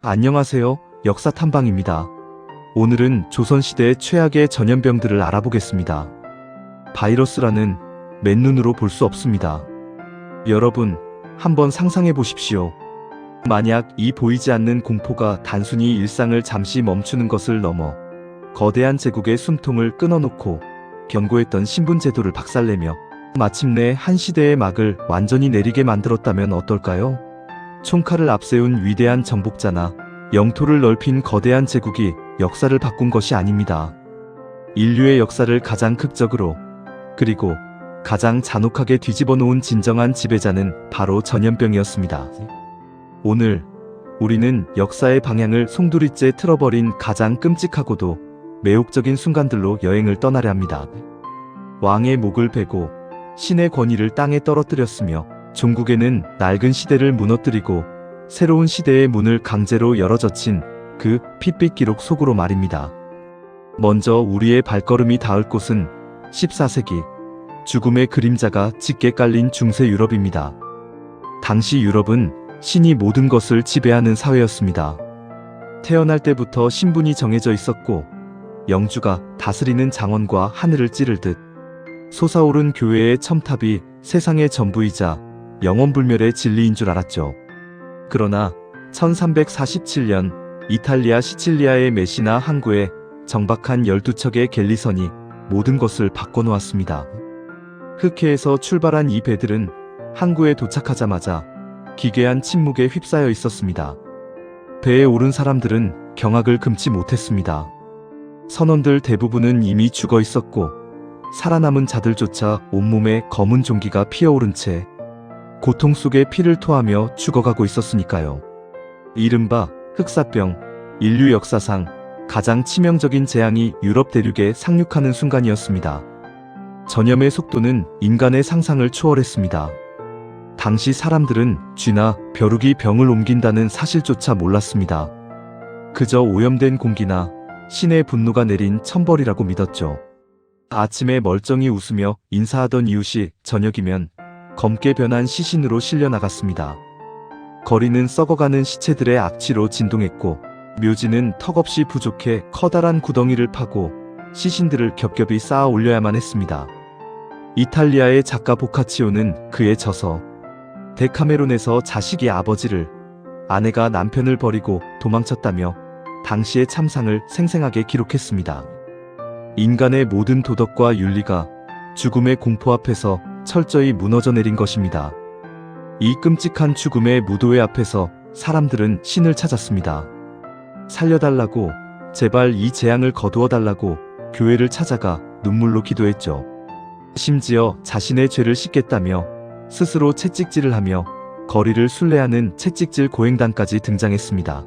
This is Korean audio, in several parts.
안녕하세요. 역사 탐방입니다. 오늘은 조선시대의 최악의 전염병들을 알아보겠습니다. 바이러스라는 맨눈으로 볼 수 없습니다. 여러분, 한번 상상해 보십시오. 만약 이 보이지 않는 공포가 단순히 일상을 잠시 멈추는 것을 넘어 거대한 제국의 숨통을 끊어놓고 견고했던 신분제도를 박살내며 마침내 한 시대의 막을 완전히 내리게 만들었다면 어떨까요? 총칼을 앞세운 위대한 정복자나 영토를 넓힌 거대한 제국이 역사를 바꾼 것이 아닙니다. 인류의 역사를 가장 극적으로 그리고 가장 잔혹하게 뒤집어 놓은 진정한 지배자는 바로 전염병이었습니다. 오늘 우리는 역사의 방향을 송두리째 틀어버린 가장 끔찍하고도 매혹적인 순간들로 여행을 떠나려 합니다. 왕의 목을 베고 신의 권위를 땅에 떨어뜨렸으며 종국에는 낡은 시대를 무너뜨리고 새로운 시대의 문을 강제로 열어젖힌 그 핏빛 기록 속으로 말입니다. 먼저 우리의 발걸음이 닿을 곳은 14세기 죽음의 그림자가 짙게 깔린 중세 유럽입니다. 당시 유럽은 신이 모든 것을 지배하는 사회였습니다. 태어날 때부터 신분이 정해져 있었고 영주가 다스리는 장원과 하늘을 찌를 듯 솟아오른 교회의 첨탑이 세상의 전부이자 영원불멸의 진리인 줄 알았죠. 그러나 1347년 이탈리아 시칠리아의 메시나 항구에 정박한 12척의 갤리선이 모든 것을 바꿔놓았습니다. 흑해에서 출발한 이 배들은 항구에 도착하자마자 기괴한 침묵에 휩싸여 있었습니다. 배에 오른 사람들은 경악을 금치 못했습니다. 선원들 대부분은 이미 죽어 있었고 살아남은 자들조차 온몸에 검은 종기가 피어오른 채 고통 속에 피를 토하며 죽어가고 있었으니까요. 이른바 흑사병, 인류 역사상 가장 치명적인 재앙이 유럽 대륙에 상륙하는 순간이었습니다. 전염의 속도는 인간의 상상을 초월했습니다. 당시 사람들은 쥐나 벼룩이 병을 옮긴다는 사실조차 몰랐습니다. 그저 오염된 공기나 신의 분노가 내린 천벌이라고 믿었죠. 아침에 멀쩡히 웃으며 인사하던 이웃이 저녁이면 검게 변한 시신으로 실려나갔습니다. 거리는 썩어가는 시체들의 악취로 진동했고 묘지는 턱없이 부족해 커다란 구덩이를 파고 시신들을 겹겹이 쌓아 올려야만 했습니다. 이탈리아의 작가 보카치오는 그에 져서 데카메론에서 자식이 아버지를, 아내가 남편을 버리고 도망쳤다며 당시의 참상을 생생하게 기록했습니다. 인간의 모든 도덕과 윤리가 죽음의 공포 앞에서 철저히 무너져 내린 것입니다. 이 끔찍한 죽음의 무도회 앞에서 사람들은 신을 찾았습니다. 살려달라고, 제발 이 재앙을 거두어달라고 교회를 찾아가 눈물로 기도했죠. 심지어 자신의 죄를 씻겠다며 스스로 채찍질을 하며 거리를 순례하는 채찍질 고행단까지 등장했습니다.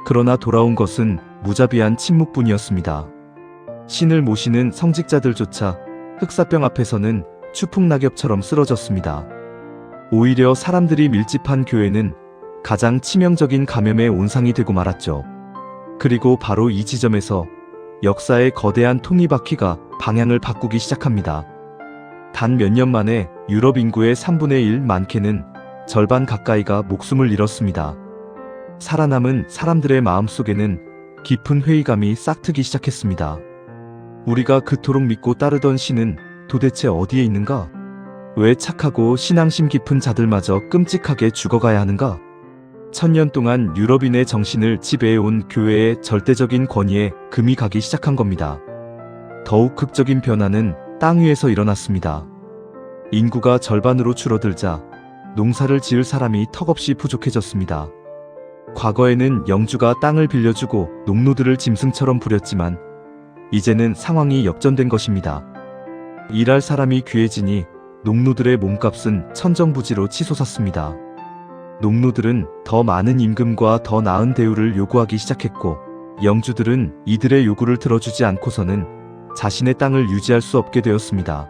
그러나 돌아온 것은 무자비한 침묵뿐이었습니다. 신을 모시는 성직자들조차 흑사병 앞에서는 추풍낙엽처럼 쓰러졌습니다. 오히려 사람들이 밀집한 교회는 가장 치명적인 감염의 온상이 되고 말았죠. 그리고 바로 이 지점에서 역사의 거대한 톱니바퀴가 방향을 바꾸기 시작합니다. 단 몇 년 만에 유럽 인구의 3분의 1 많게는 절반 가까이가 목숨을 잃었습니다. 살아남은 사람들의 마음속에는 깊은 회의감이 싹트기 시작했습니다. 우리가 그토록 믿고 따르던 신은 도대체 어디에 있는가? 왜 착하고 신앙심 깊은 자들마저 끔찍하게 죽어가야 하는가? 1000년 동안 유럽인의 정신을 지배해온 교회의 절대적인 권위에 금이 가기 시작한 겁니다. 더욱 극적인 변화는 땅 위에서 일어났습니다. 인구가 절반으로 줄어들자 농사를 지을 사람이 턱없이 부족해졌습니다. 과거에는 영주가 땅을 빌려주고 농노들을 짐승처럼 부렸지만 이제는 상황이 역전된 것입니다. 일할 사람이 귀해지니 농노들의 몸값은 천정부지로 치솟았습니다. 농노들은 더 많은 임금과 더 나은 대우를 요구하기 시작했고 영주들은 이들의 요구를 들어주지 않고서는 자신의 땅을 유지할 수 없게 되었습니다.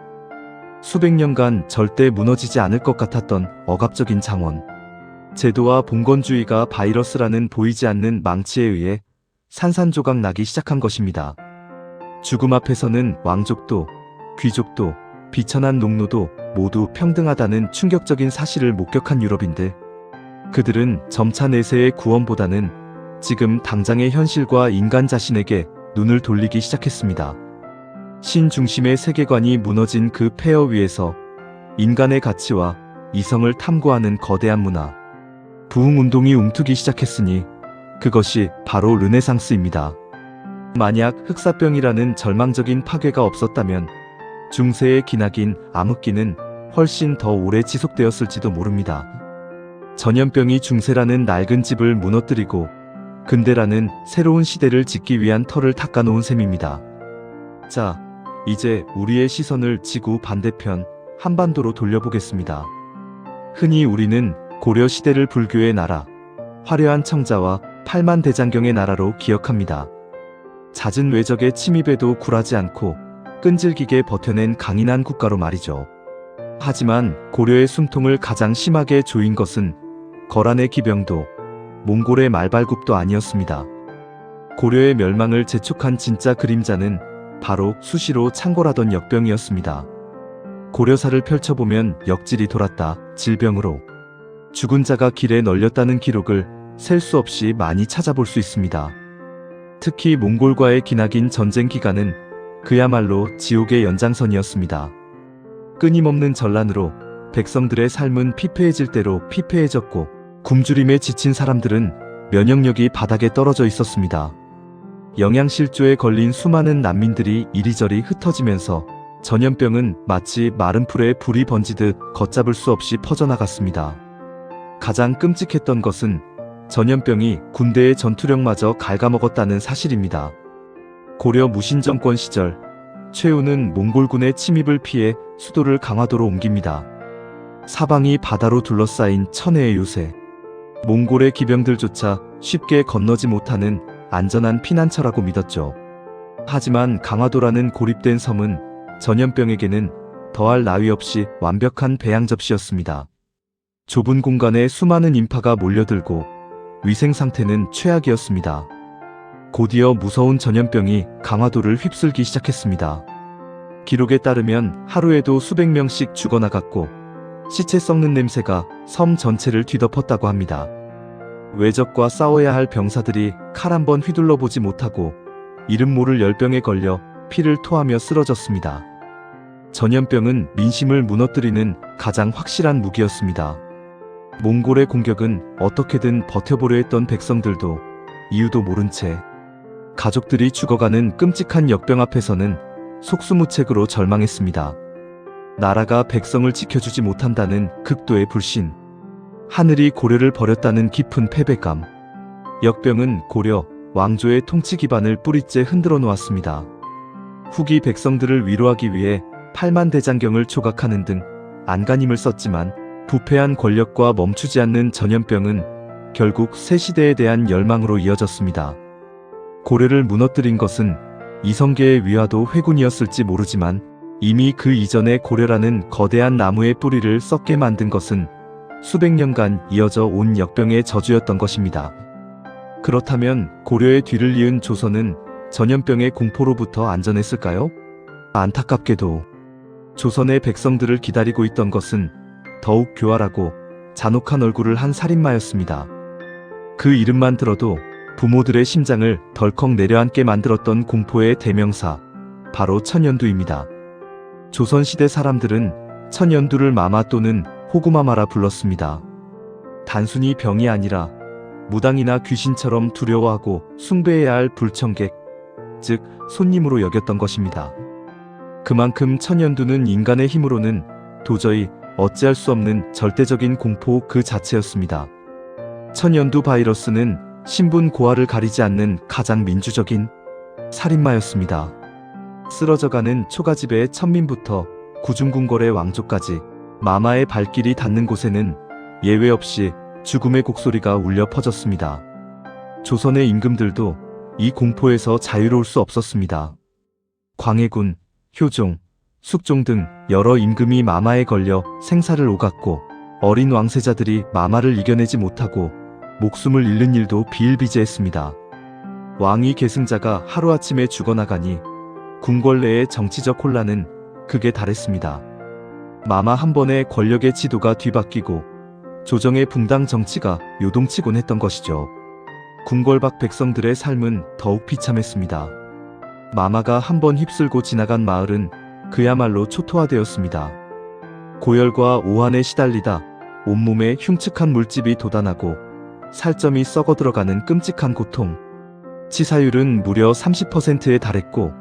수백 년간 절대 무너지지 않을 것 같았던 억압적인 장원 제도와 봉건주의가 바이러스라는 보이지 않는 망치에 의해 산산조각 나기 시작한 것입니다. 죽음 앞에서는 왕족도 귀족도 비천한 농노도 모두 평등하다는 충격적인 사실을 목격한 유럽인들, 그들은 점차 내세의 구원보다는 지금 당장의 현실과 인간 자신에게 눈을 돌리기 시작했습니다. 신 중심의 세계관이 무너진 그 폐허 위에서 인간의 가치와 이성을 탐구하는 거대한 문화, 부흥운동이 움트기 시작했으니 그것이 바로 르네상스입니다. 만약 흑사병이라는 절망적인 파괴가 없었다면 중세의 기나긴 암흑기는 훨씬 더 오래 지속되었을지도 모릅니다. 전염병이 중세라는 낡은 집을 무너뜨리고 근대라는 새로운 시대를 짓기 위한 터를 닦아놓은 셈입니다. 자, 이제 우리의 시선을 지구 반대편 한반도로 돌려보겠습니다. 흔히 우리는 고려 시대를 불교의 나라, 화려한 청자와 팔만대장경의 나라로 기억합니다. 잦은 외적의 침입에도 굴하지 않고 끈질기게 버텨낸 강인한 국가로 말이죠. 하지만 고려의 숨통을 가장 심하게 조인 것은 거란의 기병도 몽골의 말발굽도 아니었습니다. 고려의 멸망을 재촉한 진짜 그림자는 바로 수시로 창궐하던 역병이었습니다. 고려사를 펼쳐보면 역질이 돌았다, 질병으로 죽은 자가 길에 널렸다는 기록을 셀 수 없이 많이 찾아볼 수 있습니다. 특히 몽골과의 기나긴 전쟁 기간은 그야말로 지옥의 연장선이었습니다. 끊임없는 전란으로 백성들의 삶은 피폐해질 대로 피폐해졌고 굶주림에 지친 사람들은 면역력이 바닥에 떨어져 있었습니다. 영양실조에 걸린 수많은 난민들이 이리저리 흩어지면서 전염병은 마치 마른 풀에 불이 번지듯 걷잡을 수 없이 퍼져나갔습니다. 가장 끔찍했던 것은 전염병이 군대의 전투력마저 갉아먹었다는 사실입니다. 고려 무신정권 시절 최후는 몽골군의 침입을 피해 수도를 강화도로 옮깁니다. 사방이 바다로 둘러싸인 천혜의 요새, 몽골의 기병들조차 쉽게 건너지 못하는 안전한 피난처라고 믿었죠. 하지만 강화도라는 고립된 섬은 전염병에게는 더할 나위 없이 완벽한 배양 접시였습니다. 좁은 공간에 수많은 인파가 몰려들고 위생 상태는 최악이었습니다. 곧이어 무서운 전염병이 강화도를 휩쓸기 시작했습니다. 기록에 따르면 하루에도 수백 명씩 죽어나갔고 시체 썩는 냄새가 섬 전체를 뒤덮었다고 합니다. 외적과 싸워야 할 병사들이 칼 한 번 휘둘러 보지 못하고 이름 모를 열병에 걸려 피를 토하며 쓰러졌습니다. 전염병은 민심을 무너뜨리는 가장 확실한 무기였습니다. 몽골의 공격은 어떻게든 버텨보려 했던 백성들도 이유도 모른 채 가족들이 죽어가는 끔찍한 역병 앞에서는 속수무책으로 절망했습니다. 나라가 백성을 지켜주지 못한다는 극도의 불신, 하늘이 고려를 버렸다는 깊은 패배감, 역병은 고려 왕조의 통치 기반을 뿌리째 흔들어 놓았습니다. 후기 백성들을 위로하기 위해 팔만대장경을 조각하는 등 안간힘을 썼지만 부패한 권력과 멈추지 않는 전염병은 결국 새 시대에 대한 열망으로 이어졌습니다. 고려를 무너뜨린 것은 이성계의 위화도 회군이었을지 모르지만 이미 그 이전에 고려라는 거대한 나무의 뿌리를 썩게 만든 것은 수백 년간 이어져 온 역병의 저주였던 것입니다. 그렇다면 고려의 뒤를 이은 조선은 전염병의 공포로부터 안전했을까요? 안타깝게도 조선의 백성들을 기다리고 있던 것은 더욱 교활하고 잔혹한 얼굴을 한 살인마였습니다. 그 이름만 들어도 부모들의 심장을 덜컥 내려앉게 만들었던 공포의 대명사, 바로 천연두입니다. 조선시대 사람들은 천연두를 마마 또는 호구마마라 불렀습니다. 단순히 병이 아니라 무당이나 귀신처럼 두려워하고 숭배해야 할 불청객, 즉 손님으로 여겼던 것입니다. 그만큼 천연두는 인간의 힘으로는 도저히 어찌할 수 없는 절대적인 공포 그 자체였습니다. 천연두 바이러스는 신분 고하를 가리지 않는 가장 민주적인 살인마였습니다. 쓰러져가는 초가집의 천민부터 구중궁궐의 왕족까지 마마의 발길이 닿는 곳에는 예외 없이 죽음의 곡소리가 울려 퍼졌습니다. 조선의 임금들도 이 공포에서 자유로울 수 없었습니다. 광해군, 효종, 숙종 등 여러 임금이 마마에 걸려 생사를 오갔고 어린 왕세자들이 마마를 이겨내지 못하고 목숨을 잃는 일도 비일비재했습니다. 왕위 계승자가 하루아침에 죽어나가니 궁궐 내의 정치적 혼란은 극에 달했습니다. 마마 한 번에 권력의 지도가 뒤바뀌고 조정의 붕당 정치가 요동치곤 했던 것이죠. 궁궐 밖 백성들의 삶은 더욱 비참했습니다. 마마가 한번 휩쓸고 지나간 마을은 그야말로 초토화되었습니다. 고열과 오한에 시달리다 온몸에 흉측한 물집이 돋아나고 살점이 썩어 들어가는 끔찍한 고통. 치사율은 무려 30%에 달했고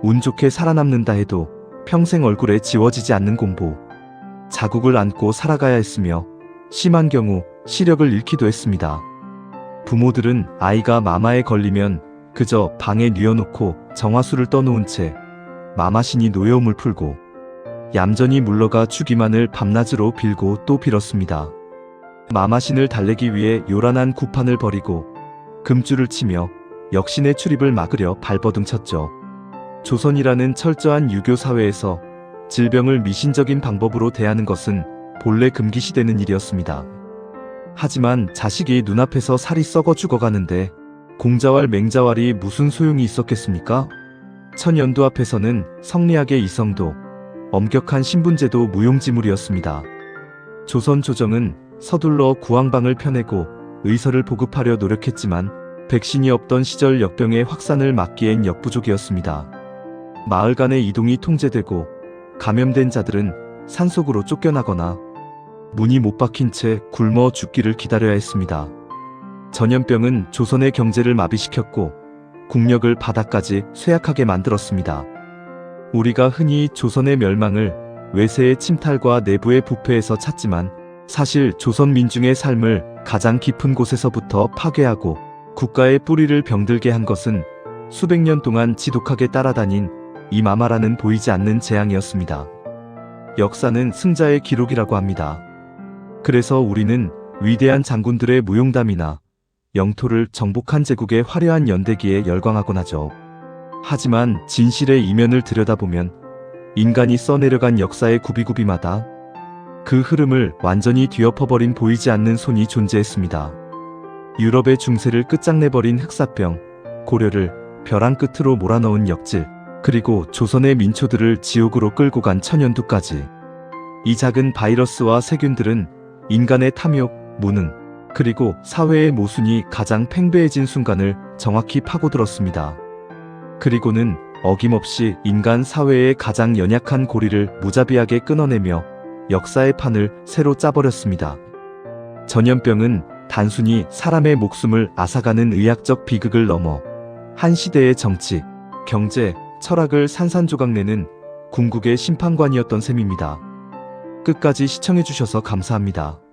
운 좋게 살아남는다 해도 평생 얼굴에 지워지지 않는 공보. 자국을 안고 살아가야 했으며 심한 경우 시력을 잃기도 했습니다. 부모들은 아이가 마마에 걸리면 그저 방에 뉘어놓고 정화수를 떠놓은 채 마마신이 노여움을 풀고 얌전히 물러가 주기만을 밤낮으로 빌고 또 빌었습니다. 마마신을 달래기 위해 요란한 구판을 벌이고 금줄을 치며 역신의 출입을 막으려 발버둥 쳤죠. 조선이라는 철저한 유교 사회에서 질병을 미신적인 방법으로 대하는 것은 본래 금기시되는 일이었습니다. 하지만 자식이 눈앞에서 살이 썩어 죽어가는데 공자왈 맹자왈이 무슨 소용이 있었겠습니까? 천연두 앞에서는 성리학의 이성도 엄격한 신분제도 무용지물이었습니다. 조선 조정은 서둘러 구황방을 펴내고 의서를 보급하려 노력했지만 백신이 없던 시절 역병의 확산을 막기엔 역부족이었습니다. 마을 간의 이동이 통제되고 감염된 자들은 산속으로 쫓겨나거나 문이 못 박힌 채 굶어 죽기를 기다려야 했습니다. 전염병은 조선의 경제를 마비시켰고 국력을 바닥까지 쇠약하게 만들었습니다. 우리가 흔히 조선의 멸망을 외세의 침탈과 내부의 부패에서 찾지만 사실 조선 민중의 삶을 가장 깊은 곳에서부터 파괴하고 국가의 뿌리를 병들게 한 것은 수백 년 동안 지독하게 따라다닌 이 마마라는 보이지 않는 재앙이었습니다. 역사는 승자의 기록이라고 합니다. 그래서 우리는 위대한 장군들의 무용담이나 영토를 정복한 제국의 화려한 연대기에 열광하곤 하죠. 하지만 진실의 이면을 들여다보면 인간이 써내려간 역사의 구비구비마다 그 흐름을 완전히 뒤엎어버린 보이지 않는 손이 존재했습니다. 유럽의 중세를 끝장내버린 흑사병, 고려를 벼랑 끝으로 몰아넣은 역질, 그리고 조선의 민초들을 지옥으로 끌고 간 천연두까지. 이 작은 바이러스와 세균들은 인간의 탐욕, 무능, 그리고 사회의 모순이 가장 팽배해진 순간을 정확히 파고들었습니다. 그리고는 어김없이 인간 사회의 가장 연약한 고리를 무자비하게 끊어내며 역사의 판을 새로 짜버렸습니다. 전염병은 단순히 사람의 목숨을 앗아가는 의학적 비극을 넘어 한 시대의 정치, 경제, 철학을 산산조각내는 궁극의 심판관이었던 셈입니다. 끝까지 시청해주셔서 감사합니다.